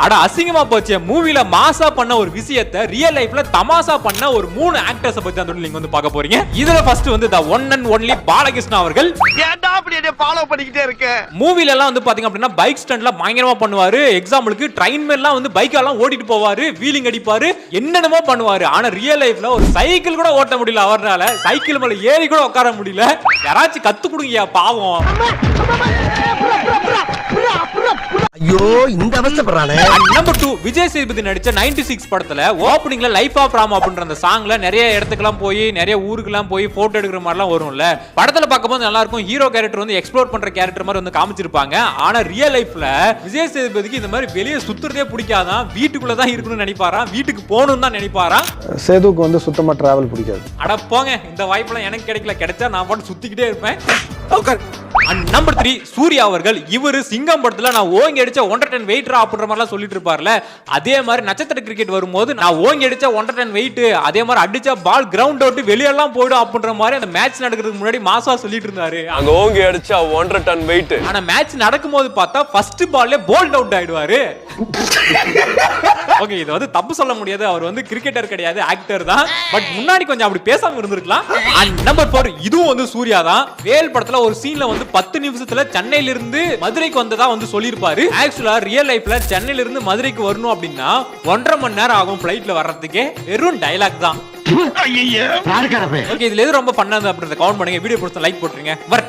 அட அசிங்கமா போச்சு. மூவில மாசா பண்ண ஒரு விஷயத்தை ரியல் லைஃப்ல தமாசா பண்ண ஒரு 3 ஆக்டர்ஸ் பத்தி அந்த நீங்க வந்து பார்க்க போறீங்க. இதுல ஃபர்ஸ்ட் வந்து the one and only Balakrishna அவர்கள். ஏன்டா அப்படி என்ன ஃபாலோ பண்ணிக்கிட்டே இருக்க? மூவில எல்லாம் வந்து பாத்தீங்க அப்படினா பைக் ஸ்டண்ட்ல பயங்கரமா பண்ணுவாரு. எக்ஸாம்பிளுக்கு ட்ரெயின் மேல வந்து பைக் எல்லாம் ஓட்டிட்டு போவாரு, வீலிங் அடிப்பாரு, என்னென்னமோ பண்ணுவாரு. ஆனா ரியல் லைஃப்ல ஒரு சைக்கிள் கூட ஓட்ட முடியல அவரால. சைக்கிள் மேல ஏறி கூட உட்கார முடியல. யாராச்சும் கத்து கொடுங்கயா பாவம். ஐயோ இந்த அவஸ்தைப்படுறானே. நம்பர் 2 விஜய் சேதுபதி நடிச்ச 96 படத்துல ஓபனிங்ல லைஃப் ஆஃப் ராம் அப்படின்ற அந்த சாங்ல நிறைய இடத்துக்குலாம் போய் நிறைய ஊருக்குலாம் போய் போட்டோ எடுக்கிற மாதிரிலாம் வரும்ல. படத்துல பார்க்கும்போது நல்லா இருக்கும். ஹீரோ கேரக்டர் வந்து எக்ஸ்ப்ளோர் பண்ற கேரக்டர் மாதிரி வந்து காமிச்சிருப்பாங்க. ஆனா ரியல் லைஃப்ல விஜய் சேதுபதிக்கு இந்த மாதிரி வெளியே சுத்துறதே பிடிக்காதான். வீட்டுக்குள்ள தான் இருக்கணும்னு நினைப்பாராம். வீட்டுக்கு போகணும்னு தான் நினைப்பாராம். சேதுக்கு வந்து சுத்தமா டிராவல் பிடிக்காது. அட போங்க, இந்த வாய்ப்பெல்லாம் எனக்கு கிடைக்கல. கிடைச்சா நான் பாட்டு சுத்திக்கிட்டே இருப்பேன். நம்பர் 3 சூர்யா அவர்கள். இவரு சிங்கம் படத்துல நான் ஓங்கி அடிச்ச 1 டன் வெயிட் அப்படின்ற மாதிரிலாம் சொல்லிட்டு இருப்பார்ல. அதே மாதிரி நட்சத்திர கிரிக்கெட் வரும்போது நான் ஓங்கி அடிச்ச 1 டன் வெயிட், அதே மாதிரி அடிச்ச பால் கிரவுண்ட் அவுட் வெளியெல்லாம் போயிடும் அப்படின்ற மாதிரி அந்த மேட்ச் நடக்கிறதுக்கு முன்னாடி மாசா சொல்லிட்டு இருந்தாரு. அங்க ஓங்கி அடிச்சா 1 டன் வெயிட். ஆனா மேட்ச் நடக்கும்போது பார்த்தா ஃபர்ஸ்ட் பால்ல போல்ட் அவுட் ஆயிடுவாரு. ஓகே, இது வந்து தப்பு சொல்ல முடியாது. அவர் வந்து கிரிக்கெட்டர் கிடையாது, ஆக்டர் தான். பட் முன்னாடி கொஞ்சம் அப்படி பேசாம இருந்திருக்கலாம். நம்பர் 4 இதுவும் வந்து சூர்யா தான். வேல் படத்துல ஒரு சீன்ல வந்து 10 நிமிஷத்துல சென்னையில இருந்து மதுரைக்கு வந்ததா வந்து சொல்லிருப்பாரு. ஆக்சுவலா ரியல் லைஃப்ல சென்னையில இருந்து மதுரைக்கு வரணும் அப்படின்னா 1.5 மணி நேரம் ஆகும் ஃளைட்ல வர்றதுக்கே. வெறும் டயலாக் தான். ஓகே, இதுல எது ரொம்ப பண்ணாது அப்படின்றத கவுண்ட் பண்ணுங்க. வீடியோ பிடிச்சா லைக் போட்டுருங்க. வரட்டா.